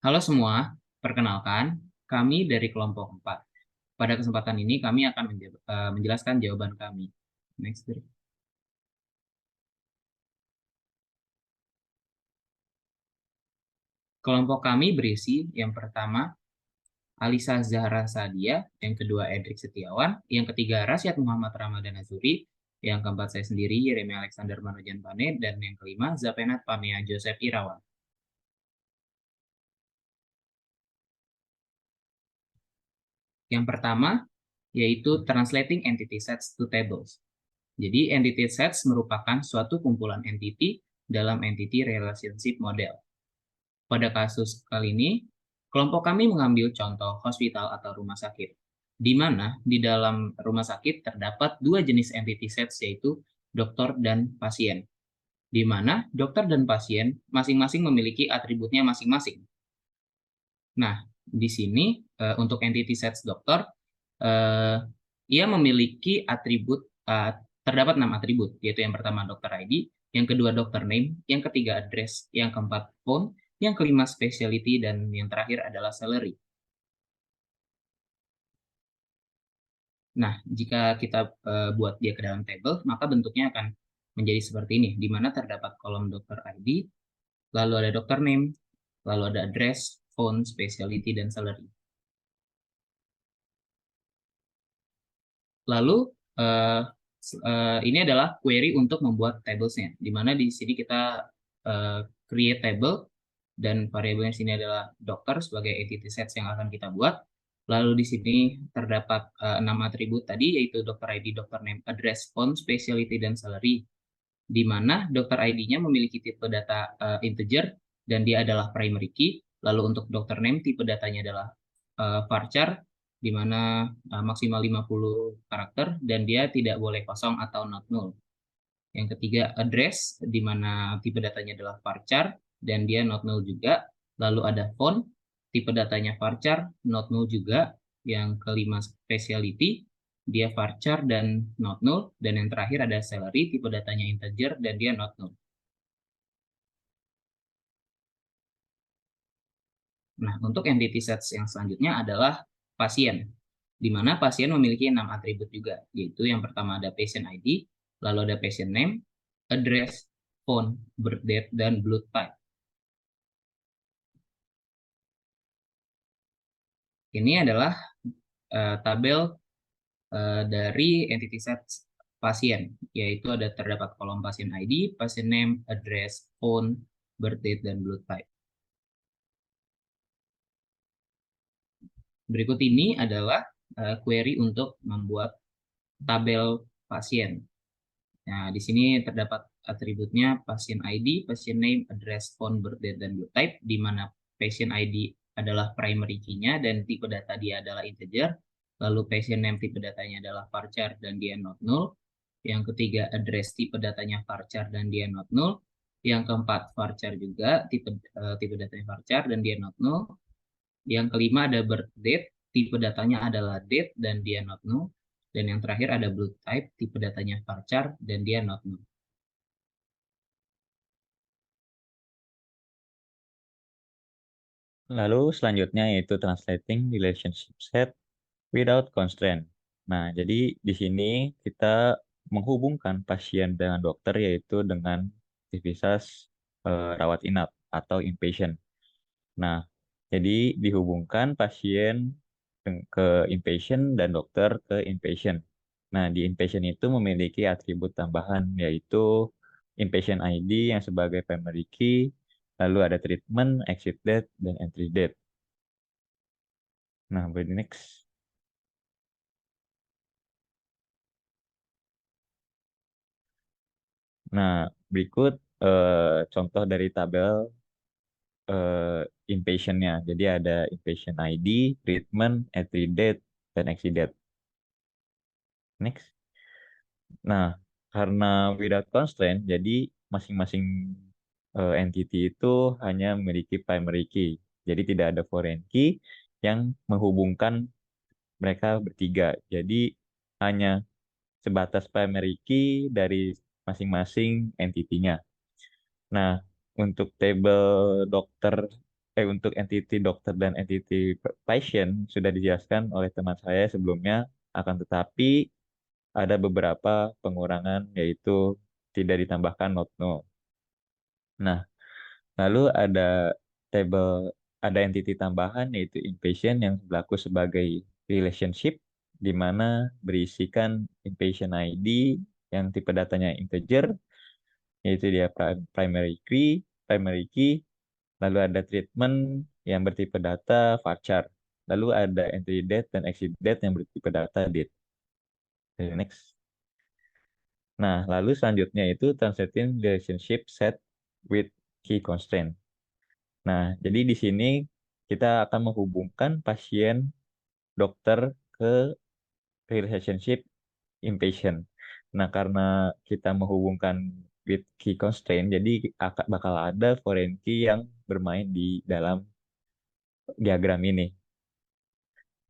Halo semua, perkenalkan, kami dari kelompok 4. Pada kesempatan ini kami akan menjelaskan jawaban kami. Next, Dri. Kelompok kami berisi yang pertama Alisa Zahra Sadia, yang kedua Edric Setiawan, yang ketiga Rasyad Muhammad Ramadan Azuri, yang keempat saya sendiri Yeremi Alexander Manojan Pane, dan yang kelima Zapenat Pamea Joseph Irawan. Yang pertama yaitu Translating Entity Sets to Tables. Jadi entity sets merupakan suatu kumpulan entity dalam entity relationship model. Pada kasus kali ini, kelompok kami mengambil contoh hospital atau rumah sakit, di mana di dalam rumah sakit terdapat dua jenis entity sets yaitu dokter dan pasien, di mana dokter dan pasien masing-masing memiliki atributnya masing-masing. Nah, di sini untuk entity sets dokter, eh, ia memiliki atribut, terdapat 6 atribut, yaitu yang pertama dokter ID, yang kedua dokter name, yang ketiga address, yang keempat phone, yang kelima specialty, dan yang terakhir adalah salary. Nah, jika kita buat dia ke dalam table, maka bentuknya akan menjadi seperti ini, di mana terdapat kolom dokter ID, lalu ada dokter name, lalu ada address, phone, specialty, dan salary. Lalu eh, ini adalah query untuk membuat tablesnya, di mana di sini kita eh, create table dan variabelnya di sini adalah dokter sebagai entity sets yang akan kita buat. Lalu di sini terdapat 6 atribut tadi yaitu dokter ID, dokter name, address, phone, specialty, dan salary. Di mana dokter ID-nya memiliki tipe data integer dan dia adalah primary key. Lalu untuk dokter name tipe datanya adalah varchar di mana maksimal 50 karakter dan dia tidak boleh kosong atau not null. Yang ketiga address di mana tipe datanya adalah varchar dan dia not null juga. Lalu ada font, tipe datanya varchar, not null juga. Yang kelima specialty, dia varchar dan not null. Dan yang terakhir ada salary, tipe datanya integer dan dia not null. Nah, untuk entity sets yang selanjutnya adalah pasien, di mana pasien memiliki 6 atribut juga, yaitu yang pertama ada patient ID, lalu ada patient name, address, phone, birth date, dan blood type. Ini adalah tabel dari entity set pasien, yaitu ada terdapat kolom pasien ID, pasien name, address, phone, birth date, dan blood type. Berikut ini adalah query untuk membuat tabel pasien. Nah, di sini terdapat atributnya pasien ID, pasien name, address, phone, birth date, dan blood type, di mana pasien ID adalah primary key-nya dan tipe data dia adalah integer. Lalu pasien name tipe datanya adalah varchar dan dia not null. Yang ketiga address tipe datanya varchar dan dia not null. Yang keempat varchar juga tipe datanya varchar dan dia not null. Yang kelima ada birth date, tipe datanya adalah date dan dia not null. Dan yang terakhir ada blood type, tipe datanya varchar dan dia not null. Lalu selanjutnya yaitu translating relationship set without constraint. Nah, jadi di sini kita menghubungkan pasien dengan dokter yaitu dengan aktivitas rawat inap atau inpatient. Nah, jadi dihubungkan pasien ke inpatient dan dokter ke inpatient. Nah, di inpatient itu memiliki atribut tambahan yaitu inpatient ID yang sebagai primary key, lalu ada treatment, exit date, dan entry date. Nah, berikut next. Nah, berikut contoh dari tabel inpatient-nya. Jadi ada inpatient ID, treatment, entry date, dan exit date. Next. Nah, karena without constraint, jadi masing-masing entity itu hanya memiliki primary key. Jadi tidak ada foreign key yang menghubungkan mereka bertiga. Jadi hanya sebatas primary key dari masing-masing entity-nya. Nah, untuk table dokter untuk entity dokter dan entity patient sudah dijelaskan oleh teman saya sebelumnya, akan tetapi ada beberapa pengurangan yaitu tidak ditambahkan not-no. Nah, lalu table ada entity tambahan yaitu inpatient yang berlaku sebagai relationship di mana berisikan inpatient ID yang tipe datanya integer yaitu dia primary key, lalu ada treatment yang bertipe data varchar, lalu ada entry date dan exit date yang bertipe data date. Oke, next. Nah, lalu selanjutnya itu translating relationship set with key constraint. Nah, jadi di sini kita akan menghubungkan pasien dokter ke relationship inpatient. Nah, karena kita menghubungkan with key constraint, jadi bakal ada foreign key yang bermain di dalam diagram ini.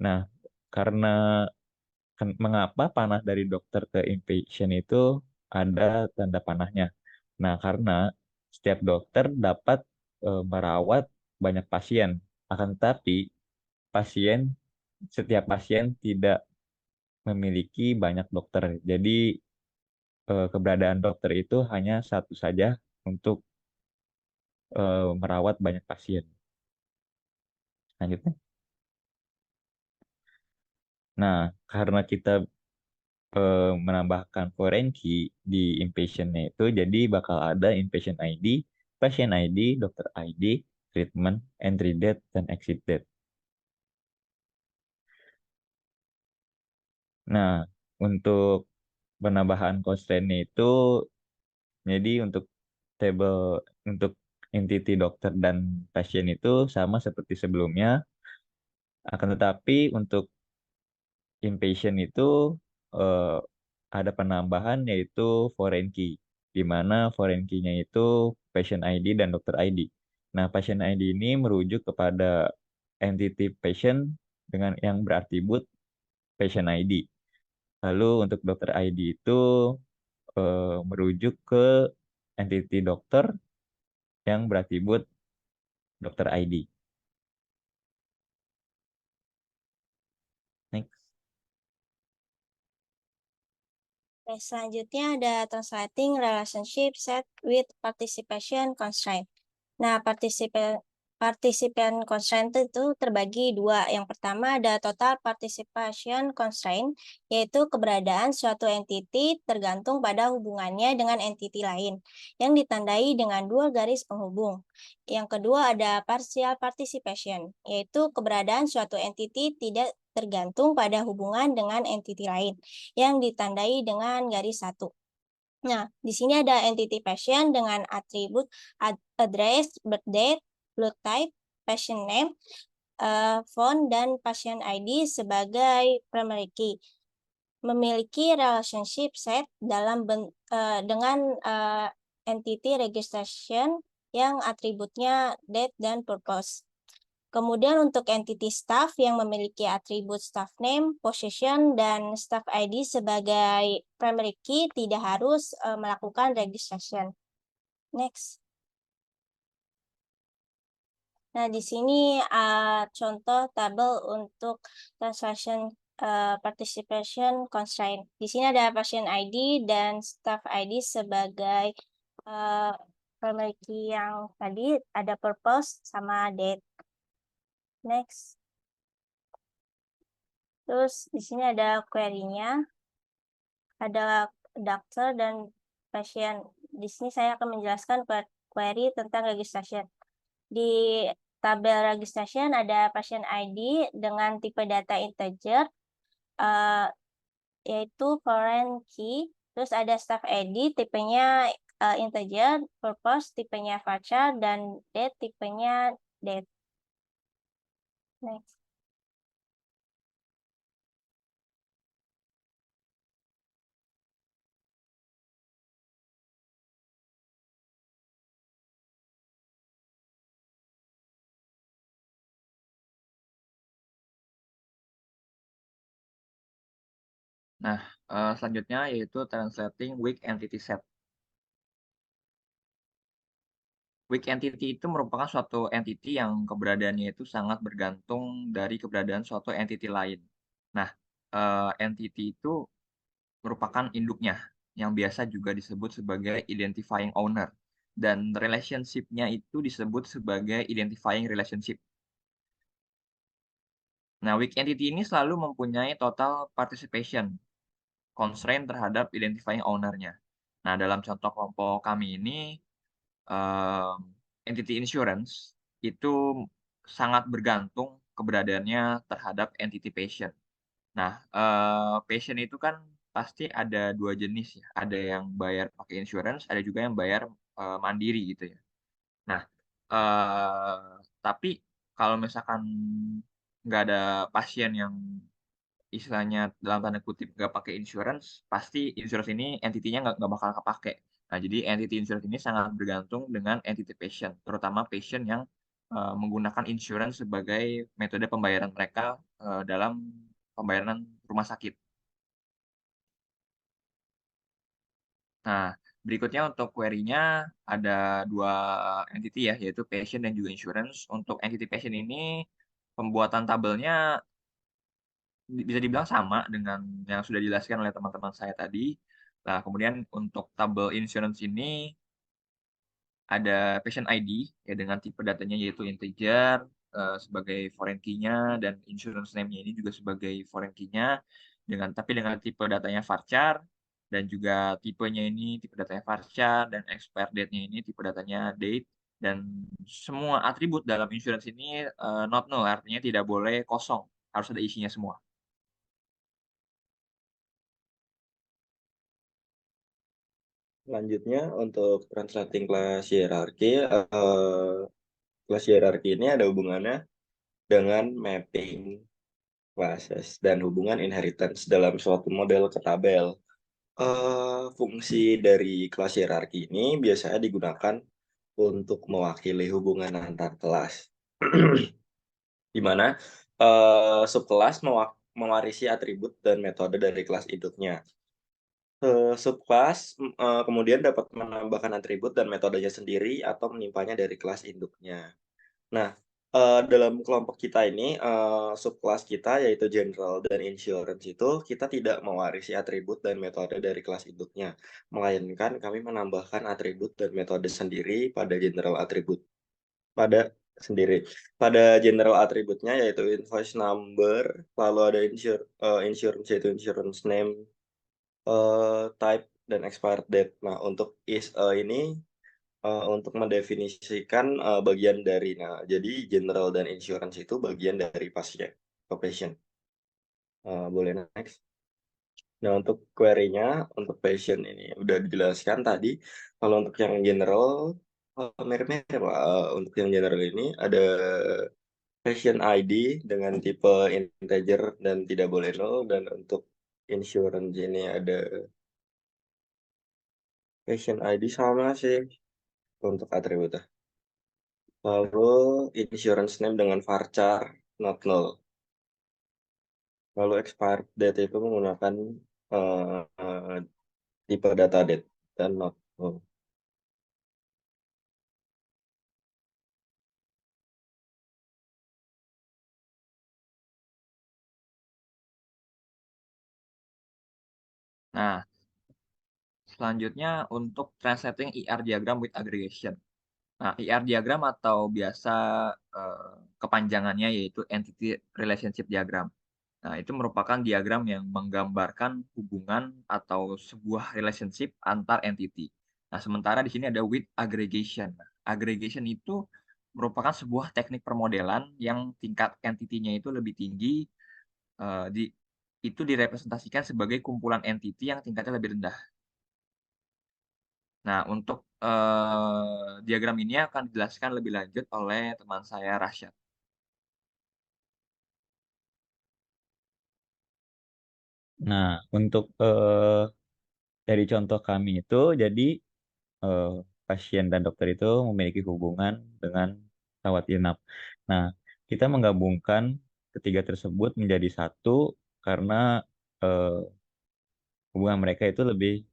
Nah, karena mengapa panah dari dokter ke inpatient itu ada tanda panahnya? Nah, karena setiap dokter dapat merawat banyak pasien, akan tetapi pasien setiap pasien tidak memiliki banyak dokter. Jadi keberadaan dokter itu hanya satu saja untuk merawat banyak pasien. Lanjutnya. Nah, karena kita menambahkan foreign key di inpatient-nya itu, jadi bakal ada inpatient ID, patient ID, dokter ID, treatment, entry date, dan exit date. Nah, untuk penambahan constraint itu, jadi table untuk entity dokter dan pasien itu sama seperti sebelumnya, akan tetapi untuk inpatient itu eh, ada penambahan yaitu foreign key, di mana foreign key-nya itu patient ID dan dokter ID. Nah, patient ID ini merujuk kepada entity patient dengan yang beratribut patient ID. Lalu untuk dokter ID itu merujuk ke entity dokter yang beratribut dokter ID. Next. Oke, selanjutnya ada translating relationship set with participation constraint. Nah, participant constraint itu terbagi dua. Yang pertama ada total participation constraint, yaitu keberadaan suatu entity tergantung pada hubungannya dengan entity lain, yang ditandai dengan dua garis penghubung. Yang kedua ada partial participation, yaitu keberadaan suatu entity tidak tergantung pada hubungan dengan entity lain, yang ditandai dengan garis satu. Nah, di sini ada entity patient dengan atribut address, birth date, blood type, patient name, phone, dan patient ID sebagai primary key. Memiliki relationship set dengan entity registration yang atributnya date dan purpose. Kemudian untuk entity staff yang memiliki atribut staff name, position, dan staff ID sebagai primary key tidak harus melakukan registration. Next. Nah, di sini contoh tabel untuk transaction participation constraint. Di sini ada patient ID dan staff ID sebagai primary key yang tadi ada purpose sama date. Next. Terus di sini ada query-nya, ada dokter dan pasien. Di sini saya akan menjelaskan query tentang registration. Di tabel registration ada patient ID dengan tipe data integer, yaitu foreign key. Terus ada staff ID tipenya integer, purpose tipenya varchar, dan date tipenya date. Next. Nah, selanjutnya yaitu translating weak entity set. Weak entity itu merupakan suatu entity yang keberadaannya itu sangat bergantung dari keberadaan suatu entity lain. Nah, entity itu merupakan induknya, yang biasa juga disebut sebagai identifying owner, dan relationship-nya itu disebut sebagai identifying relationship. Nah, weak entity ini selalu mempunyai total participation constraint terhadap identifying owner-nya. Nah, dalam contoh kelompok kami ini, mmm, entity insurance itu sangat bergantung keberadaannya terhadap entity patient. Nah, patient itu kan pasti ada 2 jenis ya, ada yang bayar pakai insurance, ada juga yang bayar, mandiri gitu ya. Nah, tapi kalau misalkan nggak ada pasien yang istilahnya dalam tanda kutip nggak pakai insurance, pasti insurance ini entity-nya nggak bakal kepakai. Nah, jadi entity insurance ini sangat bergantung dengan entity patient, terutama patient yang, menggunakan insurance sebagai metode pembayaran mereka, dalam pembayaran rumah sakit. Nah, berikutnya untuk query-nya ada 2 entity ya, yaitu patient dan juga insurance. Untuk entity patient ini, pembuatan tabelnya bisa dibilang sama dengan yang sudah dijelaskan oleh teman-teman saya tadi. Nah, kemudian untuk tabel insurance ini ada patient ID ya dengan tipe datanya yaitu integer, sebagai foreign key-nya dan insurance name-nya ini juga sebagai foreign key-nya dengan tipe datanya varchar dan juga tipenya ini tipe datanya varchar dan expire date-nya ini tipe datanya date dan semua atribut dalam insurance ini, not null artinya tidak boleh kosong, harus ada isinya semua. Selanjutnya untuk translating class hierarchy, kelas hierarki ini ada hubungannya dengan mapping classes dan hubungan inheritance dalam suatu model ke tabel. Fungsi dari kelas hierarki ini biasanya digunakan untuk mewakili hubungan antar kelas, di mana subkelas mewarisi atribut dan metode dari kelas induknya. Subkelas kemudian dapat menambahkan atribut dan metodenya sendiri atau menimpanya dari kelas induknya. Nah, dalam kelompok kita ini, subkelas kita yaitu general dan insurance itu kita tidak mewarisi atribut dan metode dari kelas induknya, melainkan kami menambahkan atribut dan metode sendiri pada general atribut pada sendiri. Pada general atributnya yaitu invoice number, lalu ada insurance yaitu insurance name, type, dan expired date. Nah, untuk ini untuk mendefinisikan, bagian dari jadi general dan insurance itu bagian dari pasien patient. Boleh next. Nah, untuk query-nya, untuk patient ini udah dijelaskan tadi. Kalau untuk yang general, mirip-mirip lah, untuk yang general ini ada patient ID dengan tipe integer dan tidak boleh null, dan untuk insurance ini ada patient ID sama sih untuk atributnya. Lalu insurance name dengan varchar not null. Lalu expired date itu menggunakan tipe data date dan not null. Nah, selanjutnya untuk translating ER diagram with aggregation. Nah, ER diagram atau biasa, kepanjangannya yaitu Entity Relationship Diagram. Nah, itu merupakan diagram yang menggambarkan hubungan atau sebuah relationship antar entity. Nah, sementara di sini ada with aggregation. Nah, aggregation itu merupakan sebuah teknik permodelan yang tingkat entity-nya itu lebih tinggi, eee, di itu direpresentasikan sebagai kumpulan entity yang tingkatnya lebih rendah. Nah, untuk, diagram ini akan dijelaskan lebih lanjut oleh teman saya, Rasyad. Nah, untuk dari contoh kami itu, jadi eh, pasien dan dokter itu memiliki hubungan dengan rawat inap. Nah, kita menggabungkan ketiga tersebut menjadi satu karena eh, hubungan mereka itu lebih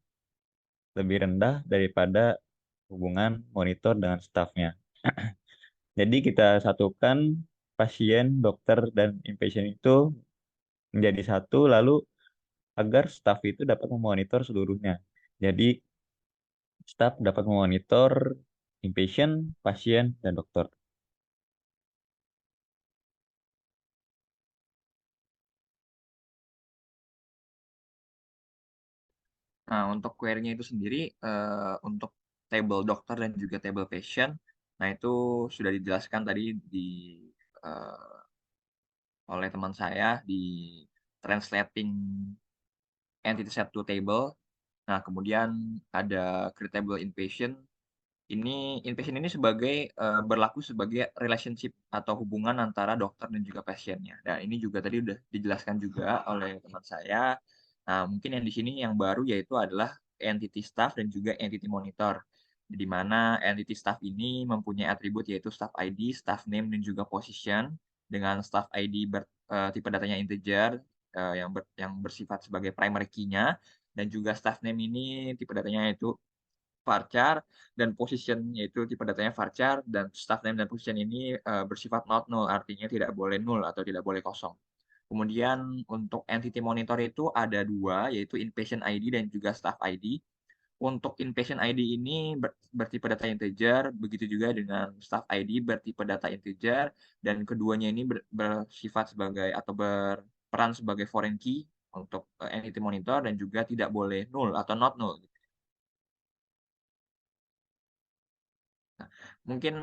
lebih rendah daripada hubungan monitor dengan stafnya. Jadi kita satukan pasien, dokter, dan inpatient itu menjadi satu, lalu agar staf itu dapat memonitor seluruhnya. Jadi staf dapat memonitor inpatient, pasien, dan dokter. Nah, untuk query-nya itu sendiri, untuk table dokter dan juga table patient, nah itu sudah dijelaskan tadi eh, oleh teman saya di translating entity set to table. Nah, kemudian ada create table inpatient. Inpatient ini berlaku sebagai relationship atau hubungan antara dokter dan juga pasiennya. Dan ini juga tadi udah dijelaskan juga oleh teman saya. Nah, mungkin yang di sini yang baru yaitu adalah entity staff dan juga entity monitor. Di mana entity staff ini mempunyai atribut yaitu staff ID, staff name, dan juga position. Dengan staff ID tipe datanya integer yang bersifat sebagai primary key-nya, dan juga staff name ini tipe datanya yaitu varchar, dan position yaitu tipe datanya varchar, dan staff name dan position ini bersifat not null, artinya tidak boleh null atau tidak boleh kosong. Kemudian untuk entity monitor itu ada dua, yaitu inpatient ID dan juga staff ID. Untuk inpatient ID ini bertipe data integer, begitu juga dengan staff ID bertipe data integer, dan keduanya ini bersifat sebagai atau berperan sebagai foreign key untuk entity monitor, dan juga tidak boleh null atau not null. Mungkin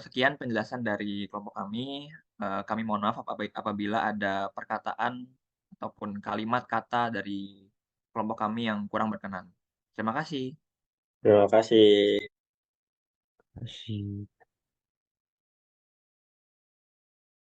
sekian penjelasan dari kelompok kami. Kami mohon maaf apabila ada perkataan ataupun kalimat kata dari kelompok kami yang kurang berkenan. Terima kasih. Terima kasih. Terima kasih.